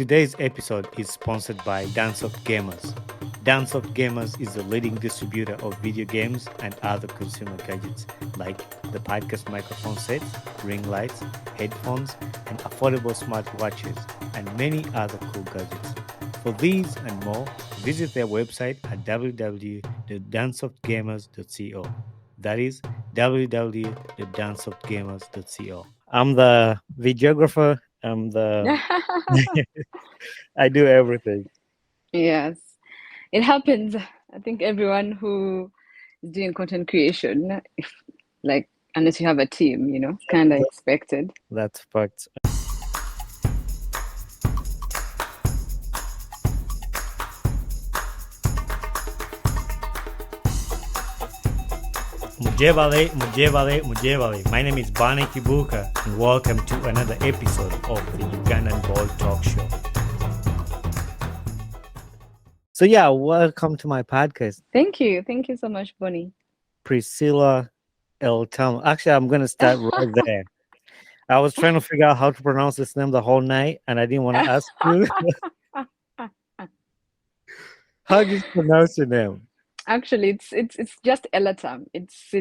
Today's episode is sponsored by Dancesoft Gamers. Dancesoft Gamers is the leading distributor of video games and other consumer gadgets like the podcast microphone sets, ring lights, headphones, and affordable smartwatches, and many other cool gadgets. For these and more, visit their website at www.dancesoftgamers.co. That is www.dancesoftgamers.co. I'm the videographer. I do everything. Yes, it happens. I think everyone who is doing content creation, if like unless you have a team, it's kind of expected. That's fact. Mujevale, Mujevale, Mujevale. My name is Bane Kibuka, and welcome to another episode of the Ugandan Ball Talk Show. So yeah, welcome to my podcast, Thank you. Thank you so much, Bonnie. Priscilla Elatam. Actually, I'm gonna start right there. I was trying to figure out how to pronounce this name the whole night, and I didn't want to ask you. How do you pronounce your name? Actually, it's just Elatam. It's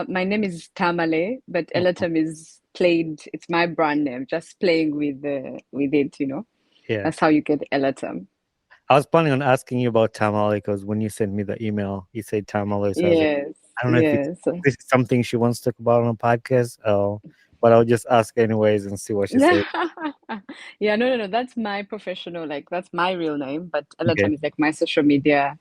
my name is Tamale, but Mhm. Elatam is played. It's my brand name. Just playing with it. Yeah. That's how you get Elatam. I was planning on asking you about tamale because when you sent me the email, you said tamale. So I was like, Yes, I don't know if yes. this is something she wants to talk about on a podcast, but I'll just ask anyways and see what she says. Yeah, no. That's my professional, like that's my real name, but Okay. Elatam is like my social media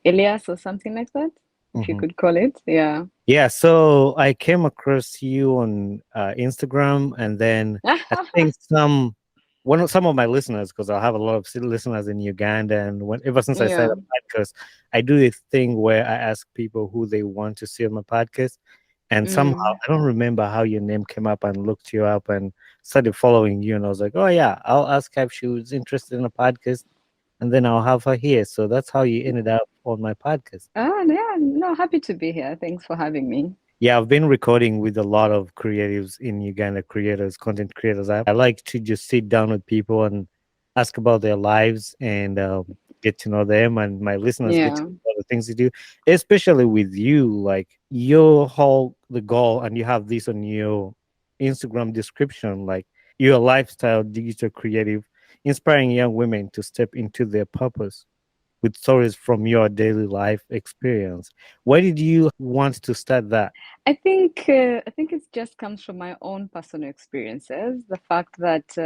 alias or something like that, if you Hmm. could call it. Yeah. Yeah. So I came across you on Instagram, and then I think some of my listeners, because I have a lot of listeners in Uganda, and ever since I started Yeah. a podcast, I do this thing where I ask people who they want to see on my podcast. And somehow Mm. I don't remember how your name came up and looked you up and started following you. And I was like, oh yeah, I'll ask her if she was interested in a podcast, and then I'll have her here. So that's how you ended up on my podcast. Yeah, no, happy to be here. Thanks for having me. Yeah, I've been recording with a lot of creatives in Uganda, creators, content creators. I like to just sit down with people and ask about their lives and get to know them, and my listeners get to Yeah. know the things they do, especially with you. Like your whole the goal, and you have this on your Instagram description, like you're a lifestyle digital creative, inspiring young women to step into their purpose with stories from your daily life experience. Why did you want to start that? I think it just comes from my own personal experiences. The fact that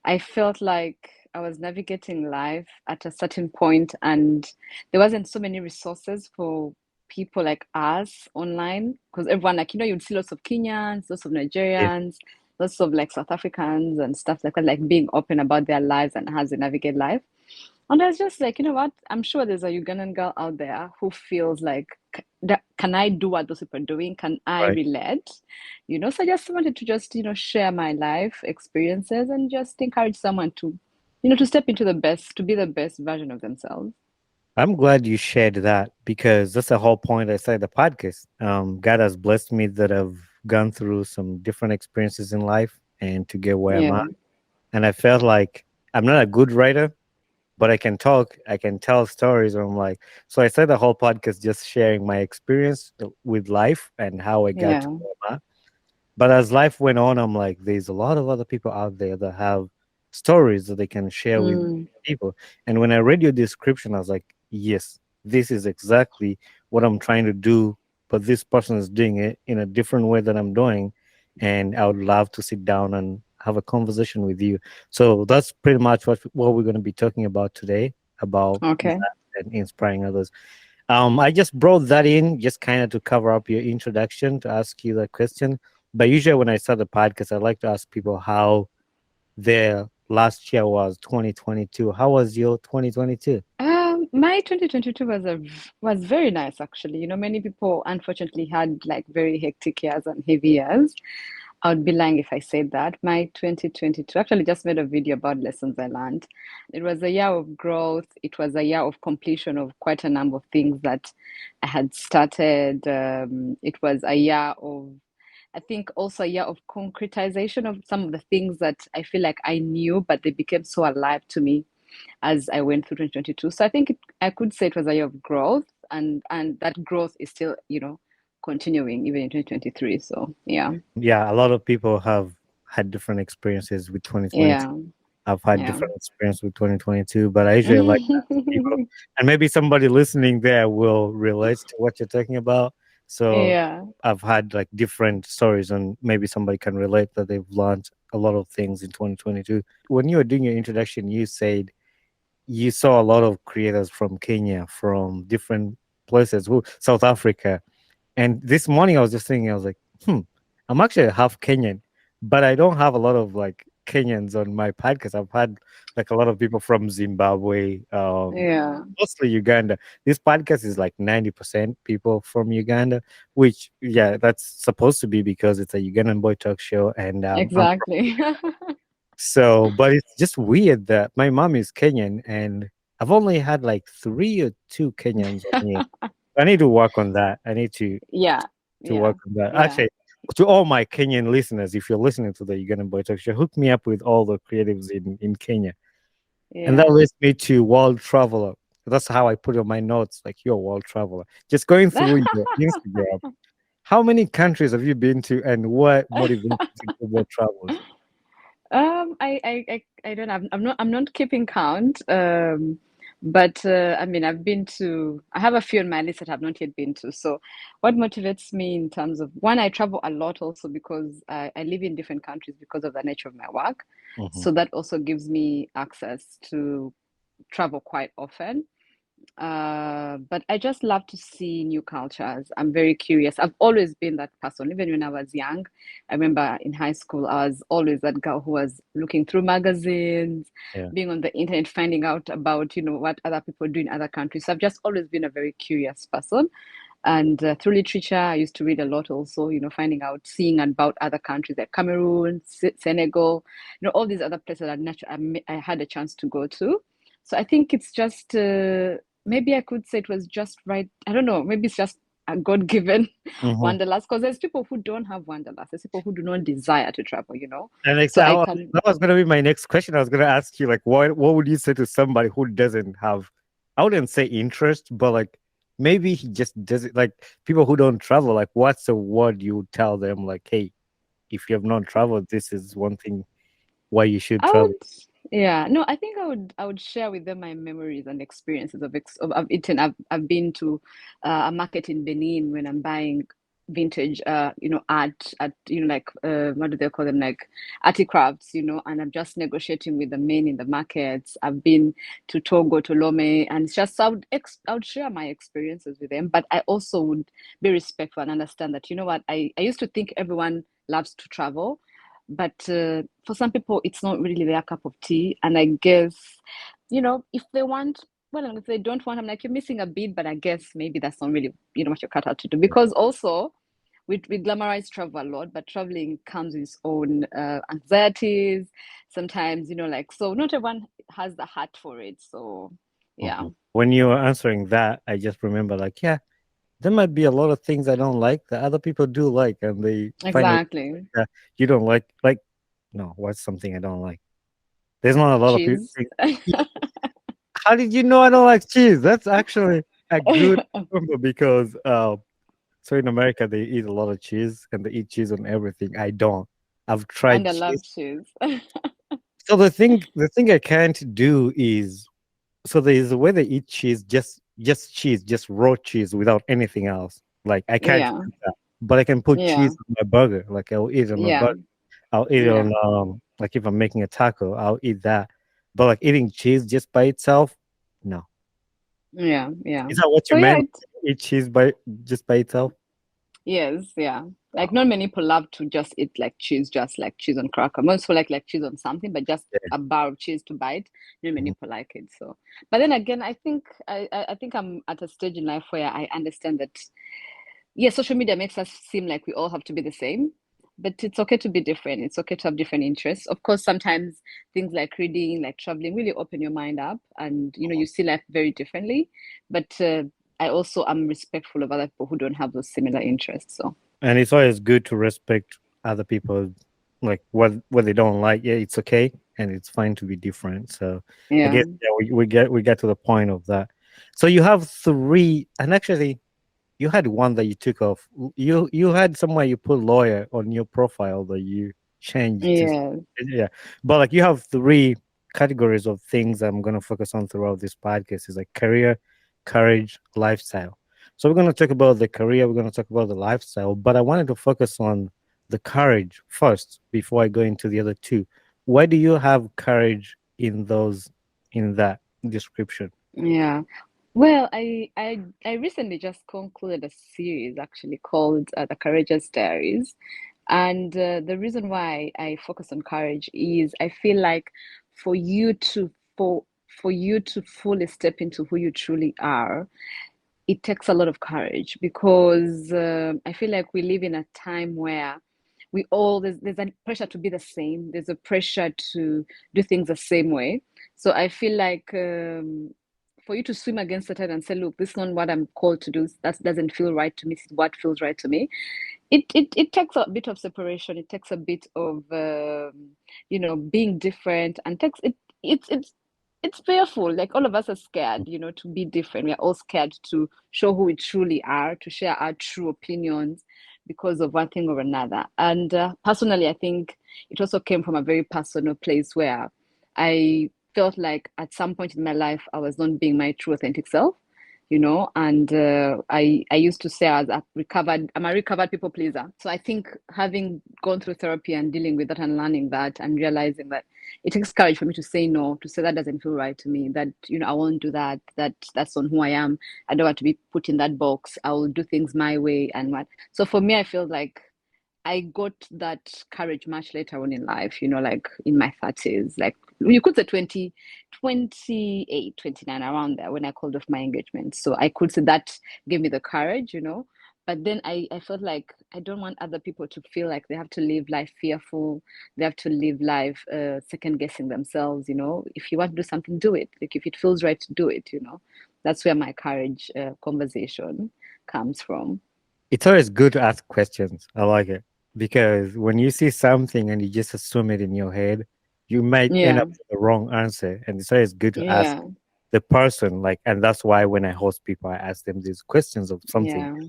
I felt like I was navigating life at a certain point, and there wasn't so many resources for people like us online because everyone, like, you'd see lots of Kenyans, lots of Yeah. Nigerians, lots of like South Africans and stuff like that, like being open about their lives and how they navigate life. And I was just like, you know what? I'm sure there's a Ugandan girl out there who feels like, can I do what those people are doing? Can I Right. relate? So I just wanted to just, share my life experiences and just encourage someone to, to step into the best, to be the best version of themselves. I'm glad you shared that because that's the whole point I started the podcast. God has blessed me that I've gone through some different experiences in life and to get where I'm at. Yeah. And I felt like I'm not a good writer, but I can talk, I can tell stories. And I'm like, so I started the whole podcast just sharing my experience with life and how I got to Yeah. where I'm at. But as life went on, I'm like, there's a lot of other people out there that have stories that they can share with Mm, people. And when I read your description, I was like, yes, this is exactly what I'm trying to do. But this person is doing it in a different way than I'm doing. And I would love to sit down and have a conversation with you. So that's pretty much what we're going to be talking about today about okay. that and inspiring others. I just brought that in just kind of to cover up your introduction to ask you that question. But usually when I start the podcast, I like to ask people how their last year was 2022. How was your 2022? My 2022 was very nice actually. Many people unfortunately had like very hectic years and heavy years. I would be lying if I said that. My 2022 actually just made a video about lessons I learned. It was a year of growth. It was a year of completion of quite a number of things that I had started. It was a year of I think also a year of concretization of some of the things that I feel like I knew, but they became so alive to me as I went through 2022. So I think I could say it was a year of growth, and that growth is still, continuing even in 2023. So yeah, Yeah, a lot of people have had different experiences with 2022. yeah, I've had yeah. different experience with 2022, but I usually like to ask people, and maybe somebody listening there will relate to what you're talking about. So Yeah. I've had like different stories, and maybe somebody can relate that they've learned a lot of things in 2022. When you were doing your introduction, you said you saw a lot of creators from Kenya, from different places, South Africa. And this morning I was just thinking, I was like, I'm actually half Kenyan, but I don't have a lot of like Kenyans on my podcast. I've had like a lot of people from Zimbabwe, Yeah. mostly Uganda. This podcast is like 90% people from Uganda, which, yeah, that's supposed to be because it's a Ugandan boy talk show. And I'm from Exactly. so, but it's just weird that my mom is Kenyan and I've only had like 3 or 2 Kenyans on here. I need to work on that. I need Yeah. to Yeah. work on that. Yeah. Actually, to all my Kenyan listeners, if you're listening to the Ugandan Boy Talk Show, hook me up with all the creatives in Kenya. And that Yeah. leads me to world traveler. That's how I put on my notes, like you're a world traveler. Just going through your Instagram, how many countries have you been to and what motivates you to go world travels? I don't have, I'm not keeping count. But I mean, I have a few on my list that I've not yet been to. So what motivates me in terms of one, I travel a lot also because I live in different countries because of the nature of my work. Hmm. So that also gives me access to travel quite often. But I just love to see new cultures. I'm very curious. I've always been that person. Even when I was young, I remember in high school, I was always that girl who was looking through magazines, Yeah. being on the internet, finding out about, what other people do in other countries. So I've just always been a very curious person. And through literature, I used to read a lot also, seeing about other countries like Cameroon, Senegal, all these other places that I had a chance to go to. So I think it's just, maybe I could say it was just right. I don't know, maybe it's just a God-given Hmm. wanderlust because there's people who don't have wanderlust. There's people who do not desire to travel. And like, So I that can, was gonna be my next question. I was gonna ask you, like, what would you say to somebody who doesn't have, I wouldn't say interest, but like maybe he just doesn't like people who don't travel. Like, what's the word you would tell them? Like, hey, if you have not traveled, this is one thing why you should I travel. would, yeah, no, I think I would share with them my memories and experiences of eating. I've been to a market in Benin when I'm buying vintage, art at, like, what do they call them, like arty crafts, and I'm just negotiating with the men in the markets. I've been to Togo, to Lome, and it's just I would share my experiences with them, but I also would be respectful and understand that, what, I used to think everyone loves to travel, but for some people it's not really their cup of tea, and I guess, if they want, well, and if they don't want, I'm like, you're missing a bit, but I guess maybe that's not really, what you're cut out to do, because also we glamorize travel a lot, but traveling comes with its own anxieties sometimes, like, so not everyone has the heart for it, so yeah. Mhm. When you were answering that, I just remember, like, yeah, there might be a lot of things I don't like that other people do like, and they find it Exactly. that you don't like. Like, no, what's something I don't like? There's not a lot of people. Cheese. How did you know I don't like cheese? That's actually a good combo because so in America they eat a lot of cheese and they eat cheese on everything. I don't. I've And tried I love cheese. cheese. So the thing I can't do is, so there's a way they eat cheese, just cheese, just raw cheese without anything else. Like I can't Yeah, do that. But I can put yeah, cheese on my burger. Like I'll eat it on my yeah, burger. I'll eat it yeah, on like if I'm making a taco, I'll eat that. But like eating cheese just by itself, no. yeah, yeah. Is that what you So yeah, meant? Eat cheese by just by itself? yes, yeah. Like Wow. not many people love to just eat like cheese, just like cheese on cracker. Most people like cheese on something, but just Yeah. a bar of cheese to bite. Not many Mhm. people like it. So, but then again, I think I think I'm at a stage in life where I understand that, yeah, social media makes us seem like we all have to be the same, but it's okay to be different. It's okay to have different interests. Of course, sometimes things like reading, like traveling, really open your mind up, and you see life very differently. But I also am respectful of other people who don't have those similar interests. So. And it's always good to respect other people, like what they don't like. Yeah, it's okay, and it's fine to be different. So I Yeah. guess yeah, we get to the point of that. So you have three, and actually you had one that you took off. You had somewhere you put lawyer on your profile that you changed to, Yeah. yeah. But like you have three categories of things I'm gonna focus on throughout this podcast is like career, courage, lifestyle. So we're gonna talk about the career, we're gonna talk about the lifestyle, but I wanted to focus on the courage first before I go into the other two. Why do you have courage in those in that description? Yeah. Well, I recently just concluded a series actually called The Courageous Diaries. And the reason why I focus on courage is I feel like for you to for you to fully step into who you truly are, it takes a lot of courage because I feel like we live in a time where there's a pressure to be the same. There's a pressure to do things the same way. So I feel like for you to swim against the tide and say, "Look, this is not what I'm called to do. That doesn't feel right to me. This is what feels right to me." It takes a bit of separation. It takes a bit of being different, and takes it. It's fearful. Like all of us are scared, to be different. We are all scared to show who we truly are, to share our true opinions because of one thing or another. And personally, I think it also came from a very personal place where I felt like at some point in my life I was not being my true authentic self, and I used to say I'm a recovered people pleaser. So I think having gone through therapy and dealing with that and learning that and realizing that it takes courage for me to say no, to say that doesn't feel right to me, that I won't do that, that's on who I am. I don't want to be put in that box. I will do things my way and what. So for me, I feel like I got that courage much later on in life, like in my 30s, like you could say 20, 28, 29, around there when I called off my engagement. So I could say that gave me the courage. But then I felt like I don't want other people to feel like they have to live life fearful. They have to live life second guessing themselves. If you want to do something, do it. Like if it feels right to do it. That's where my courage conversation comes from. It's always good to ask questions. I like it because when you see something and you just assume it in your head, you might end Yeah, up with the wrong answer. And it's always good to ask yeah, the person, like, and that's why when I host people, I ask them these questions of something. yeah.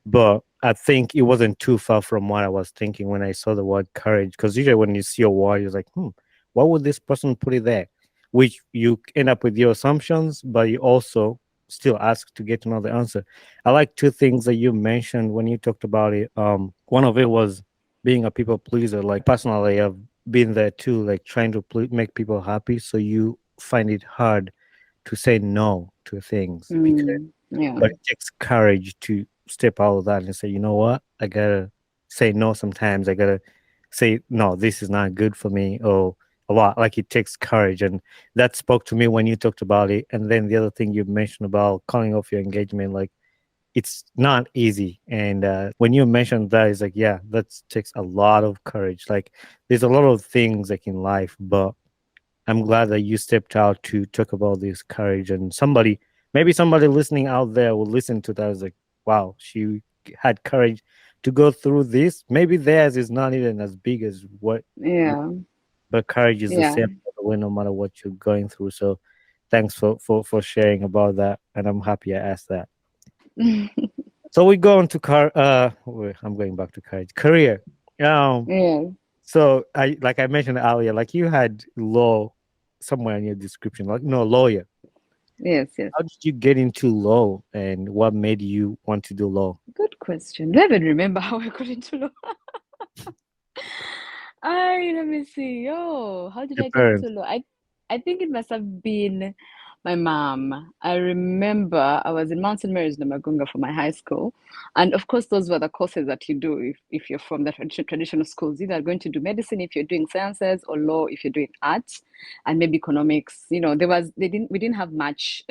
But I think it wasn't too far from what I was thinking when I saw the word courage. Because usually when you see a word, you're like, why would this person put it there? Which you end up with your assumptions, but you also still ask to get to know the answer. I like two things that you mentioned when you talked about it. One of it was being a people pleaser. Like personally, I've been there too, like trying to make people happy. So you find it hard to say no to things because Yeah, but it takes courage to step out of that and say, you know what, I gotta say no sometimes. I gotta say no, this is not good for me, or a lot. Like it takes courage, and that spoke to me when you talked about it. And then the other thing you mentioned about calling off your engagement, like it's not easy. And when you mentioned that, it's like, yeah, that takes a lot of courage. Like there's a lot of things like in life, but I'm glad that you stepped out to talk about this courage, and maybe somebody listening out there will listen to that as like, wow, she had courage to go through this. Maybe theirs is not even as big as what, yeah, but courage is the yeah. same way no matter what you're going through. So thanks for sharing about that, and I'm happy I asked that. So we go on to I'm going back to courage career. Um, Yeah, so I like I mentioned earlier, like you had law somewhere in your description, like no lawyer. yes, yes. How did you get into law and what made you want to do law? Good question. Do I even remember how I got into law? Let me see. Oh, how did Your I get into parents. law? I think it must have been my mom. I remember I was in Mountain Mary's Namagunga for my high school. And of course, those were the courses that you do if you're from the traditional schools. Either going to do medicine if you're doing sciences, or law if you're doing arts, and maybe economics. We didn't have much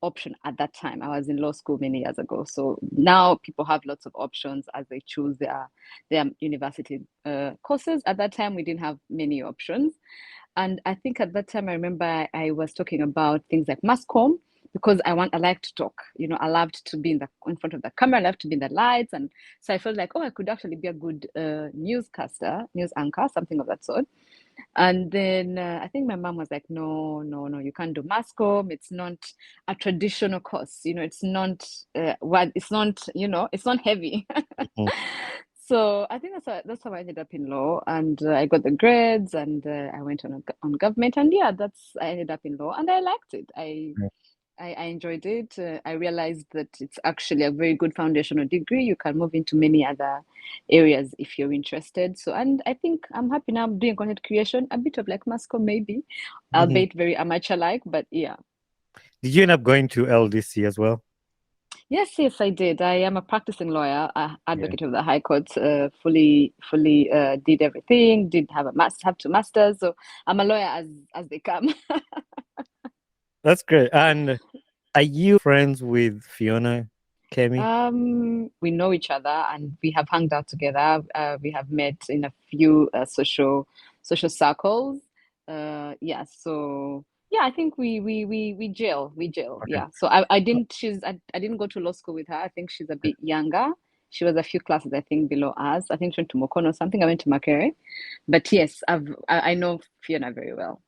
option at that time. I was in law school many years ago. So now people have lots of options as they choose their university courses. At that time, we didn't have many options. And I think at that time, I remember I was talking about things like mass comm. because I like to talk. I loved to be in front of the camera. I loved to be in the lights, and so I felt like, oh, I could actually be a good newscaster, news anchor, something of that sort. And then I think my mom was like, no, no, no, you can't do mass comm. It's not a traditional course. It's not it's not heavy. Mhm. So I think that's how I ended up in law, and I got the grades, and I went on government, and yeah, that's I ended up in law, and I liked it. I enjoyed it. I realized that it's actually a very good foundational degree. You can move into many other areas if you're interested. So, and I think I'm happy now. I'm doing content creation, a bit of like Mascom maybe, Mhm. albeit very amateur-like, but yeah. Did you end up going to LDC as well? Yes, yes, I did. I am a practicing lawyer, Yeah, advocate of the High Court. Fully did everything. Did have two masters. So I'm a lawyer as they come. that's great. And are you friends with Fiona Kemi? We know each other and we have hung out together. We have met in a few social circles. Yeah, so yeah, I think we gel. Okay. Yeah. So I didn't go to law school with her. I think she's a bit younger. She was a few classes, I think, below us. I think she went to Mokono or something. I went to Makere. But yes, I know Fiona very well.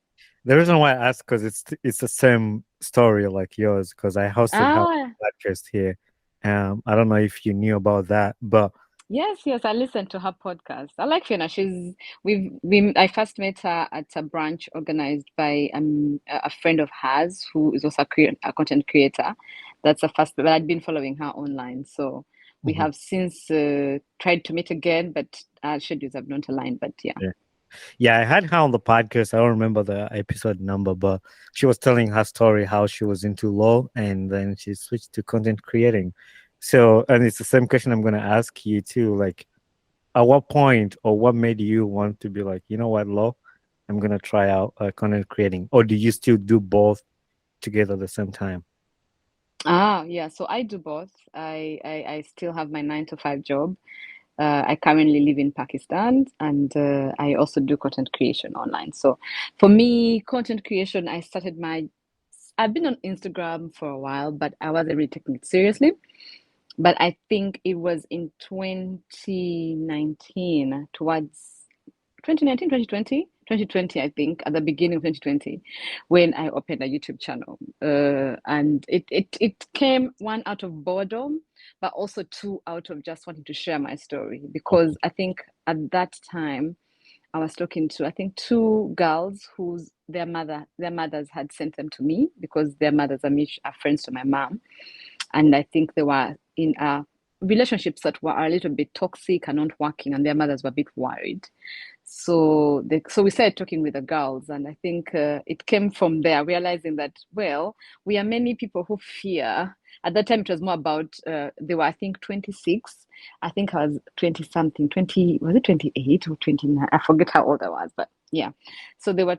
The reason why I asked because it's the same story like yours because I hosted her Ah, podcast here. I don't know if you knew about that, but yes, yes, I listened to her podcast. I like Fiona. I first met her at a brunch organized by a friend of hers who is also a content creator. That's the first, but I'd been following her online. So we Mhm. have since tried to meet again, but our schedules have not aligned. But yeah. Yeah. Yeah, I had her on the podcast. I don't remember the episode number, but she was telling her story how she was into law and then she switched to content creating. So, and it's the same question I'm going to ask you too. Like, at what point or what made you want to be like, you know what, law, I'm going to try out content creating? Or do you still do both together at the same time? Ah, yeah. So I do both. I still have my 9 to 5 job. I currently live in Pakistan and I also do content creation online. So for me, content creation, I've been on Instagram for a while, but I wasn't really taking it seriously. But I think it was in 2019, towards 2019, 2020, 2020, I think, at the beginning of 2020, when I opened a YouTube channel. And it came one out of boredom, but also two out of just wanting to share my story. Because I think at that time, I was talking to, I think, two girls whose their mothers had sent them to me because their mothers are friends to my mom. And I think they were in relationships that were a little bit toxic and not working, and their mothers were a bit worried. So we started talking with the girls, and I think it came from there, realizing that, well, we are many people who fear. At that time, it was more about they were, I think, 26. I think I was 20 something, 20, was it 28 or 29? I forget how old I was, but yeah. So they were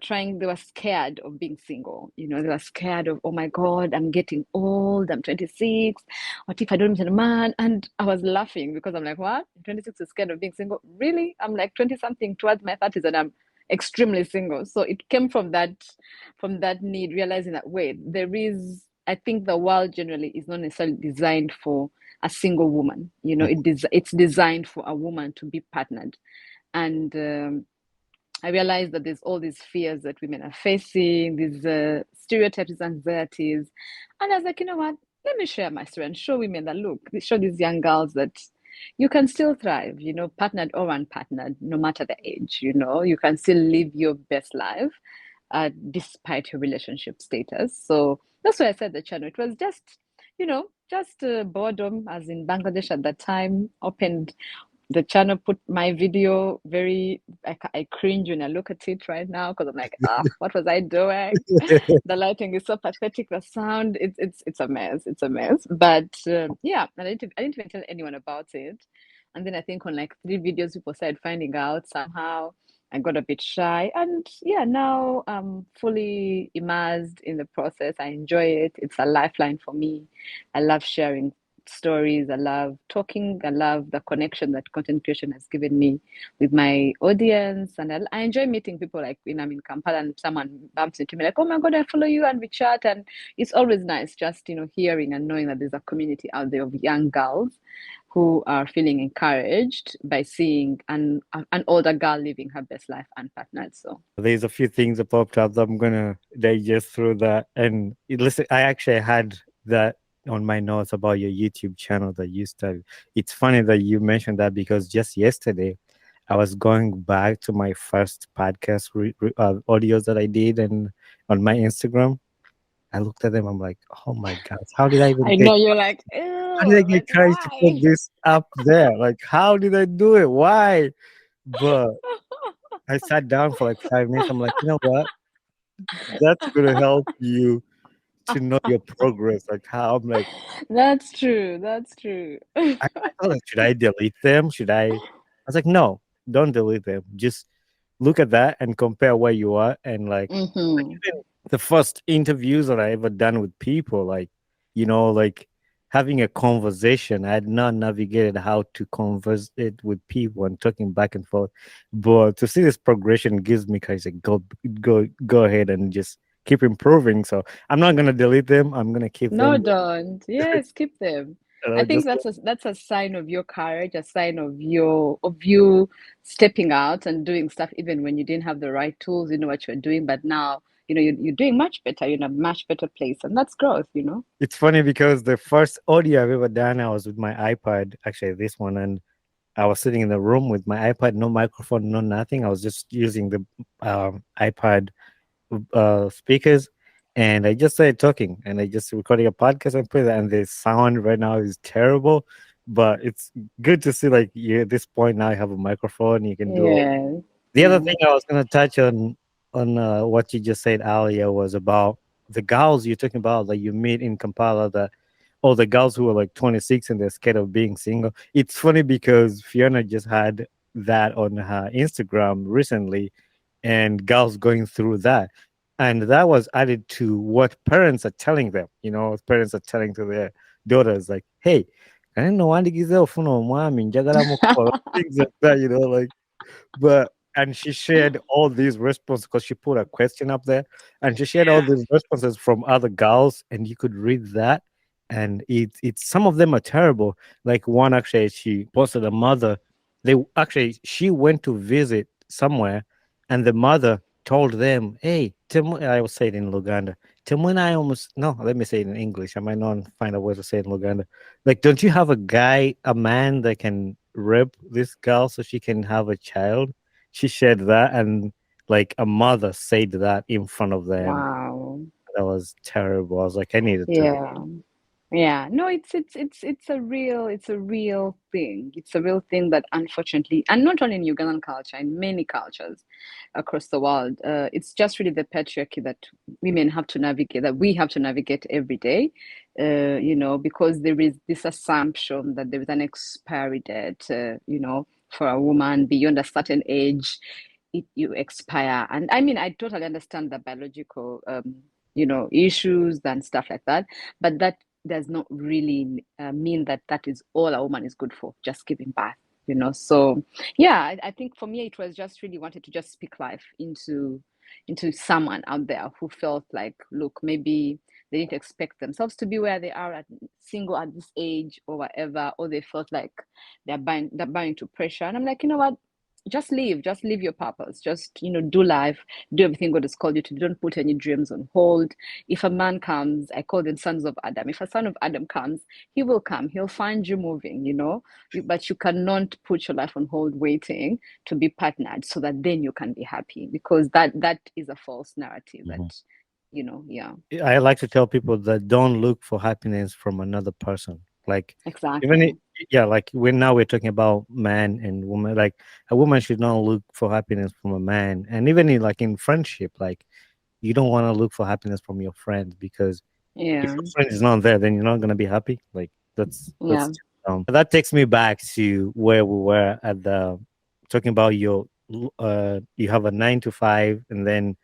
scared of being single. They were scared of, oh my God, I'm getting old, I'm 26. What if I don't meet a man? And I was laughing because I'm like, what? 26 is scared of being single? Really? I'm like 20 something towards my 30s and I'm extremely single. So it came from that need, realizing that, wait, I think the world generally is not necessarily designed for a single woman. It's designed for a woman to be partnered. And I realized that there's all these fears that women are facing, these stereotypes, these anxieties. And I was like, you know what? Let me share my story and show women that, look, show these young girls that you can still thrive, partnered or unpartnered, no matter the age, you can still live your best life despite your relationship status. So that's why I said the channel. It was just boredom, as in Bangladesh at that time, opened the channel, put my video I cringe when I look at it right now because I'm like, what was I doing? The lighting is so pathetic, the sound, it's a mess. It's a mess. But yeah, and I didn't even tell anyone about it. And then I think on like 3 videos people started finding out somehow. I got a bit shy, and yeah, now I'm fully immersed in the process. I enjoy it. It's a lifeline for me. I love sharing stories. I love talking. I love the connection that content creation has given me with my audience. And I enjoy meeting people like when I'm in Kampala and someone bumps into me like, oh my God, I follow you and we chat. And it's always nice just, hearing and knowing that there's a community out there of young girls who are feeling encouraged by seeing an older girl living her best life unpartnered. So There's a few things that popped up that I'm gonna digest through that. And listen, I actually had that on my notes about your YouTube channel that you started. It's funny that you mentioned that because just yesterday I was going back to my first podcast audios that I did and on my Instagram. I looked at them. I'm like, oh my god, how did I even I get? know you're like, How did I ew, get like courage to put why? this up there? Like, how did I do it? Why? But I sat down for like 5 minutes. I'm like, you know what? That's gonna help you to know your progress. Like how I'm like, That's true. That's true. I thought like, should I delete them? Should I? I was like, no, don't delete them. Just look at that and compare where you are. And like Hmm. even the first interviews that I ever done with people, like having a conversation. I had not navigated how to converse it with people and talking back and forth. But to see this progression gives me kind of go ahead and just keep improving. So I'm not gonna delete them. I'm gonna keep No, them. don't. Yes, keep them. And I I'll think just that's a sign of your courage, a sign of you stepping out and doing stuff even when you didn't have the right tools, you know what you're doing, but now, you're doing much better, you're in a much better place, and that's growth. It's funny because the first audio I've ever done, I was with my iPad, actually this one, and I was sitting in the room with my iPad, no microphone, no nothing. I was just using the iPad speakers, and I just started talking, and I just recording a podcast and put it. And the sound right now is terrible, but it's good to see like you at this point now you have a microphone, you can do. Yes. The other Yeah. thing I was going to touch on what you just said earlier was about the girls you're talking about that you meet in Kampala, that all the girls who are like 26 and they're scared of being single. It's funny because Fiona just had that on her Instagram recently, and girls going through that, and that was added to what parents are telling them. Parents are telling to their daughters like, "Hey, I didn't know things like that." Like but and she shared all these responses because she put a question up there, and she shared all Yeah. these responses from other girls, and you could read that, and it's some of them are terrible. Like one actually, she posted a mother. She went to visit somewhere, and the mother told them, "Hey, I will say it in Luganda. I almost no, let me say it in English. I might not find a way to say it in Luganda. Like, don't you have a man that can rape this girl so she can have a child?" She shared that, and like a mother said that in front of them. Wow. That was terrible. I was like, I needed to read. Yeah. Yeah, no, it's a real thing. It's a real thing that unfortunately, and not only in Ugandan culture, in many cultures across the world, it's just really the patriarchy that women have to navigate, that we have to navigate every day. Because there is this assumption that there is an expiry date, for a woman beyond a certain age, you expire. And I mean, I totally understand the biological, issues and stuff like that, but that does not really mean that that is all a woman is good for, just giving birth. So yeah, I think for me it was just really wanted to just speak life into someone out there who felt like, look, maybe they didn't expect themselves to be where they are single at this age or whatever, or they felt like they're buying to pressure. And I'm like, you know what, just live your purpose, just do life, do everything God has called you to. Don't put any dreams on hold. If a man comes, I call them sons of Adam. If a son of Adam comes, he will come. He'll find you moving. But you cannot put your life on hold waiting to be partnered so that then you can be happy, because that is a false narrative that, Mhm. yeah, I like to tell people that don't look for happiness from another person. Like even exactly. yeah, like we're talking about man and woman. Like a woman should not look for happiness from a man, and even in friendship, like you don't want to look for happiness from your friends because if Yeah. your friend is not there, then you're not gonna be happy. Like that's Yeah. that takes me back to where we were at the talking about you have a 9 to 5 and then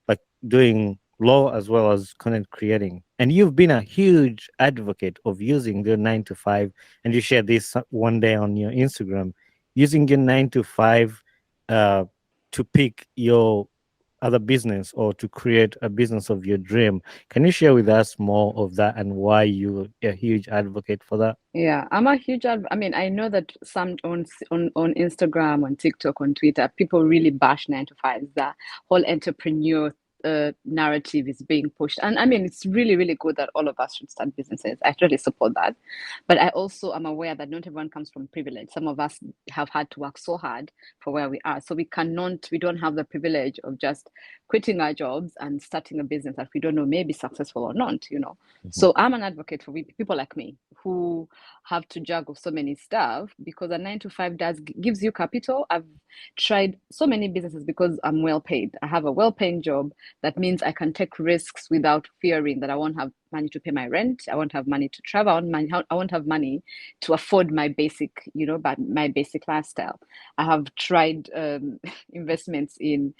like doing law as well as content creating. And you've been a huge advocate of using your 9 to 5, and you shared this one day on your Instagram, using your 9 to 5 uh, to pick your other business or to create a business of your dream. Can you share with us more of that and why you're a huge advocate for that? Yeah, I'm a huge I mean, I know that some on Instagram, on TikTok, on Twitter, people really bash 9 to 5s. The whole entrepreneur narrative is being pushed. And I mean, it's really, really good that all of us should start businesses. I totally support that. But I also am aware that not everyone comes from privilege. Some of us have had to work so hard for where we are. So we don't have the privilege of just quitting our jobs and starting a business that we don't know may be successful or not. Mhm. So I'm an advocate for people like me who have to juggle so many stuff because a 9 to 5 gives you capital. I've tried so many businesses because I'm well paid. I have a well paying job. That means I can take risks without fearing that I won't have money to pay my rent. I won't have money to travel. I won't have money to afford my but my basic lifestyle. I have tried investments in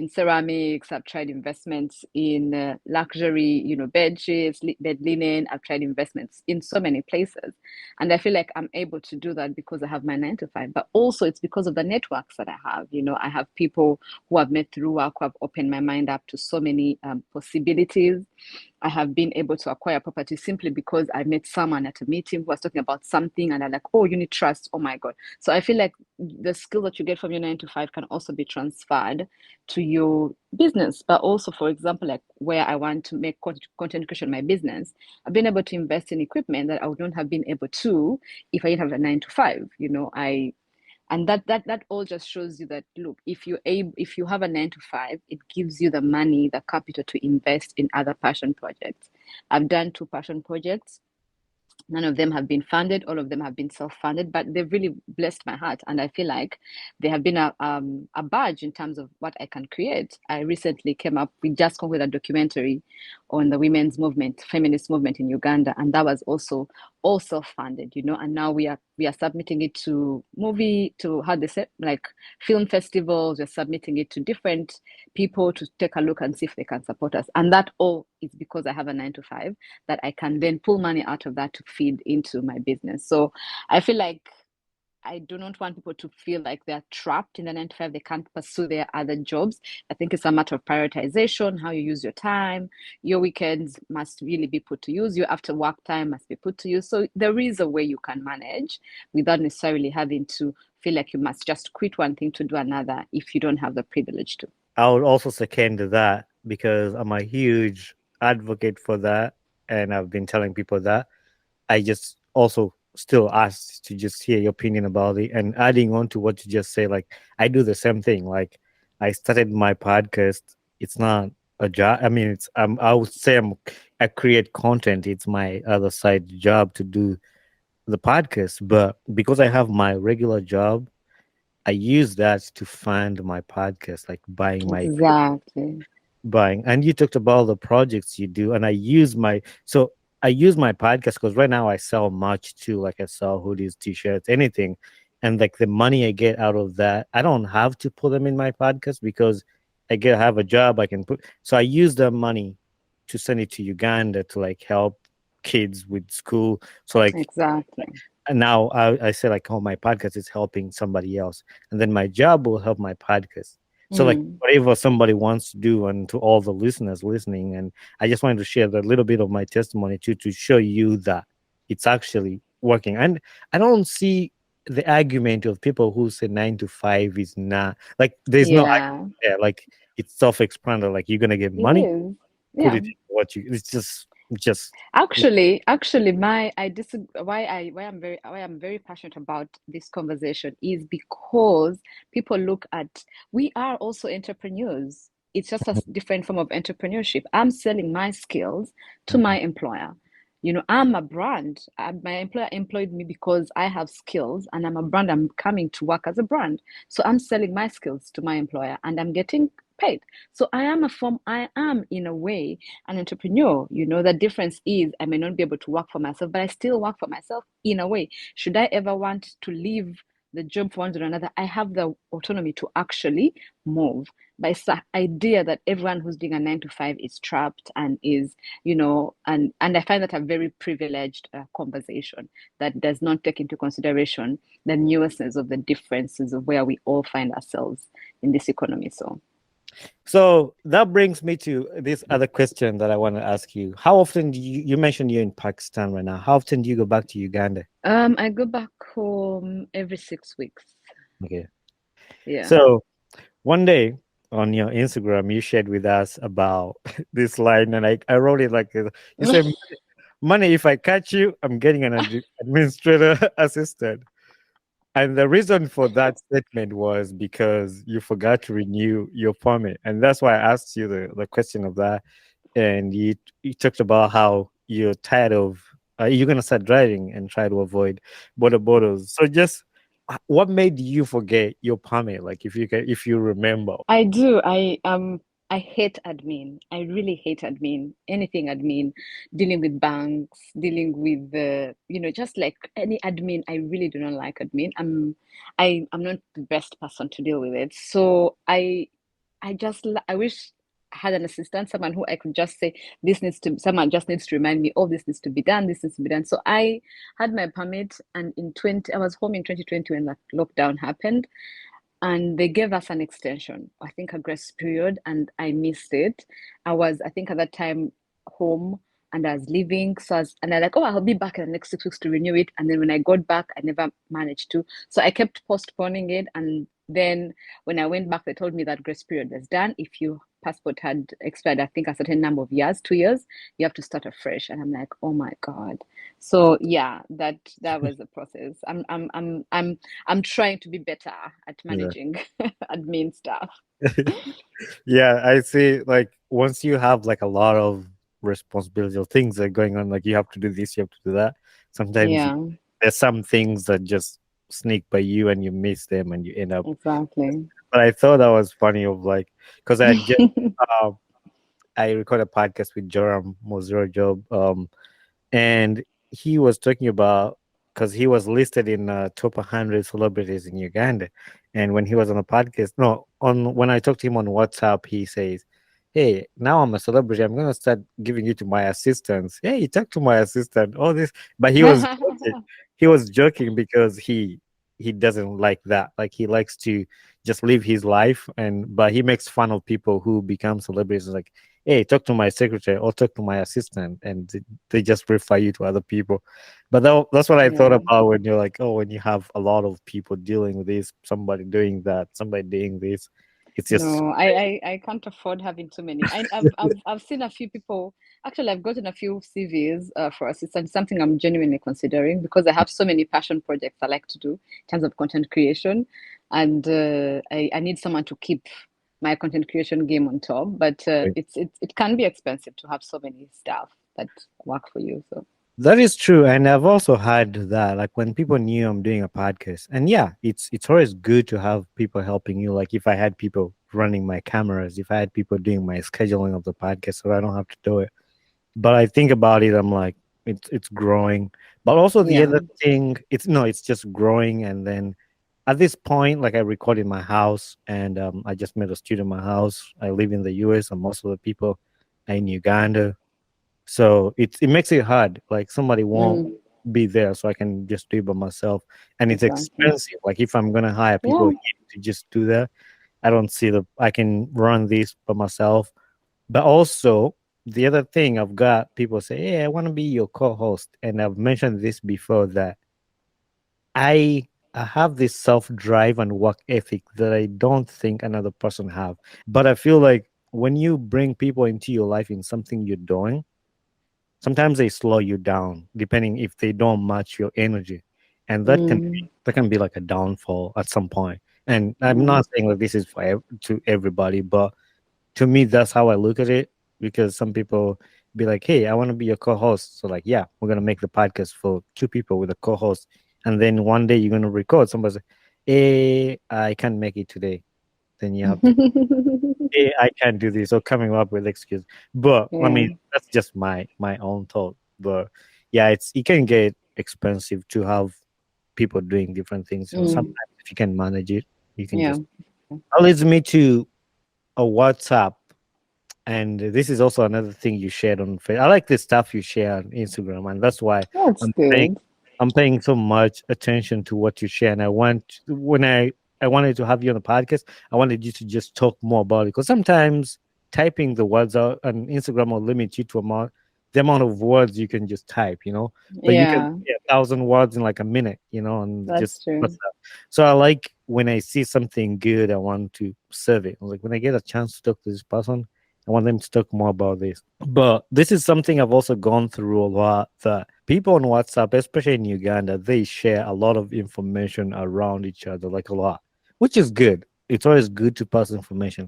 ceramics. I've tried investments in luxury, bed sheets, bed linen. I've tried investments in so many places. And I feel like I'm able to do that because I have my 9 to 5, but also it's because of the networks that I have. I have people who I've met through work who have opened my mind up to so many possibilities. I have been able to acquire property simply because I met someone at a meeting who was talking about something and I'm like, oh, you need trust. Oh my God. So I feel like the skill that you get from your 9 to 5 can also be transferred to your business. But also, for example, like where I want to make content creation my business, I've been able to invest in equipment that I would not have been able to if I didn't have a 9 to 5. And that all just shows you that, look, if you have a 9 to 5, it gives you the money, the capital to invest in other passion projects. I've done two passion projects. None of them have been funded. All of them have been self-funded, but they've really blessed my heart. And I feel like they have been a badge in terms of what I can create. We just completed a documentary on the women's movement, feminist movement in Uganda. And that was also all self-funded, and now we are submitting it to how they say, like film festivals. We're submitting it to different people to take a look and see if they can support us. And that all is because I have a 9 to 5 that I can then pull money out of that to feed into my business. So I feel like I do not want people to feel like they're trapped in the 9 to 5. They can't pursue their other jobs. I think it's a matter of prioritization, how you use your time. Your weekends must really be put to use. Your after work time must be put to use. So there is a way you can manage without necessarily having to feel like you must just quit one thing to do another if you don't have the privilege to. I would also second to that because I'm a huge advocate for that, and I've been telling people that. I just also still ask to just hear your opinion about it. And adding on to what you just say, like I do the same thing. Like I started my podcast. It's not a job. I mean, I would say I create content. It's my other side job to do the podcast. But because I have my regular job, I use that to fund my podcast, like buying my Exactly. buying. And you talked about the projects you do, and I use my podcast because right now I sell merch too, like I sell hoodies, t-shirts, anything. And like the money I get out of that, I don't have to put them in my podcast because have a job I can put. So I use the money to send it to Uganda to like help kids with school. So like Exactly. and now I say like, oh, my podcast is helping somebody else, and then my job will help my podcast. So like Mm. whatever somebody wants to do, and to all the listeners listening, and I just wanted to share a little bit of my testimony too to show you that it's actually working. And I don't see the argument of people who say 9 to 5 is not like there's no argument Yeah, there. Like it's self-explanatory. Like you're gonna get it money, is. put Yeah. it in what you. It's just Actually, my I disagree. Why I'm very passionate about this conversation is because people look at we are also entrepreneurs. It's just a different form of entrepreneurship. I'm selling my skills to my employer. I'm a brand. My employer employed me because I have skills, and I'm a brand. I'm coming to work as a brand. So I'm selling my skills to my employer, and I'm getting paid. So I am in a way an entrepreneur. The difference is I may not be able to work for myself, but I still work for myself in a way. Should I ever want to leave the job for one reason or another, I have the autonomy to actually move. But it's the idea that everyone who's doing a 9 to 5 is trapped and is, and I find that a very privileged conversation that does not take into consideration the nuances of the differences of where we all find ourselves in this economy. So, So that brings me to this other question that I want to ask you. How often do you mentioned you're in Pakistan right now? How often do you go back to Uganda? I go back home every 6 weeks. Okay. Yeah. So one day on your Instagram, you shared with us about this line, and I wrote it like you said, "Money, if I catch you, I'm getting an administrator assistant." And the reason for that statement was because you forgot to renew your permit, and that's why I asked you the question of that. And you talked about how you're tired of you're gonna start driving and try to avoid border borders. So just what made you forget your permit? Like if you remember. I do. I hate admin. I really hate admin. Anything admin, dealing with banks, dealing with just like any admin. I really do not like admin. I'm not the best person to deal with it. So I wish I had an assistant, someone who I could just say someone just needs to remind me, oh, this needs to be done, this needs to be done. So I had my permit, and I was home in 2020 when that lockdown happened, and they gave us an extension, I think a grace period, and I missed it. I think at that time home, and I was leaving. And I like, oh, I'll be back in the next 6 weeks to renew it. And then when I got back, I never managed to. So I kept postponing it. And then when I went back, they told me that grace period was done. If your passport had expired, I think a certain number of years, 2 years, you have to start afresh. And I'm like, oh my God. So yeah, that was the process. I'm trying to be better at Yeah. managing admin stuff. Yeah, I see. Like once you have like a lot of responsibility or things that are going on, like you have to do this, you have to do that. Sometimes Yeah, there's some things that just sneak by you and you miss them and you end up. exactly. But I thought that was funny of like because I just uh, I recorded a podcast with Joram Mozero Job, and he was talking about because he was listed in top 100 celebrities in Uganda, and when he was on a podcast, no, on when I talked to him on WhatsApp, he says, "Hey, now I'm a celebrity. I'm gonna start giving you to my assistants. Hey, talk to my assistant. All this." But he was joking because he doesn't like that. Like he likes to just live his life, and but he makes fun of people who become celebrities. Like, hey, talk to my secretary or talk to my assistant, and they just refer you to other people. But that's what I thought Yeah. about when you're like, oh, when you have a lot of people dealing with this, somebody doing that, somebody doing this, it's just No, I can't afford having too many. I've seen a few people. Actually, I've gotten a few CVs for assistance. Something I'm genuinely considering because I have so many passion projects I like to do in terms of content creation, and I need someone to keep my content creation game on top. But it can be expensive to have so many staff that work for you. So that is true, and I've also had that. Like when people knew I'm doing a podcast, and yeah, it's always good to have people helping you. Like if I had people running my cameras, if I had people doing my scheduling of the podcast, so I don't have to do it. But I think about it, I'm like, it's growing. But also the yeah. other thing, it's just growing. And then at this point, like I record in my house, and I just made a studio in my house. I live in the US, and most of the people are in Uganda, so it makes it hard. Like somebody won't Mm, be there, so I can just do it by myself, and it's exactly. expensive. Like if I'm gonna hire people Yeah. here to just do that, I don't see the I can run this by myself. But also, the other thing I've got people say, hey, I want to be your co host. And I've mentioned this before that I, I have this self drive and work ethic that I don't think another person have. But I feel like when you bring people into your life in something you're doing, sometimes they slow you down depending if they don't match your energy. And Mm, that can be like a downfall at some point. And I'm yeah. not saying that this is for to everybody, but to me that's how I look at it, because some people be like, hey, I want to be your co-host, so like, yeah, we're gonna make the podcast for two people with a co-host, and then one day you're gonna record somebody say, hey, I can't make it today, then you have to, hey, I can't do this, or coming up with excuse. But I Yeah. mean, that's just my own thought. But yeah, it can get expensive to have people doing different things. So Mm. sometimes if you can manage it, you can Yeah. just. That leads me to a WhatsApp, and this is also another thing you shared on Facebook. I like the stuff you share on Instagram, and that's why That's I'm paying good. I'm paying so much attention to what you share. And I want when I wanted to have you on the podcast, I wanted you to just talk more about it because sometimes typing the words out on Instagram will limit you to the amount of words you can just type, but you can Yeah, say 1,000 words in like a minute, and just that's true. so I like when I see something good, I want to serve it. Like when I get a chance to talk to this person, I want them to talk more about this. But this is something I've also gone through a lot. That people on WhatsApp, especially in Uganda, they share a lot of information around each other, like a lot, which is good. It's always good to pass information.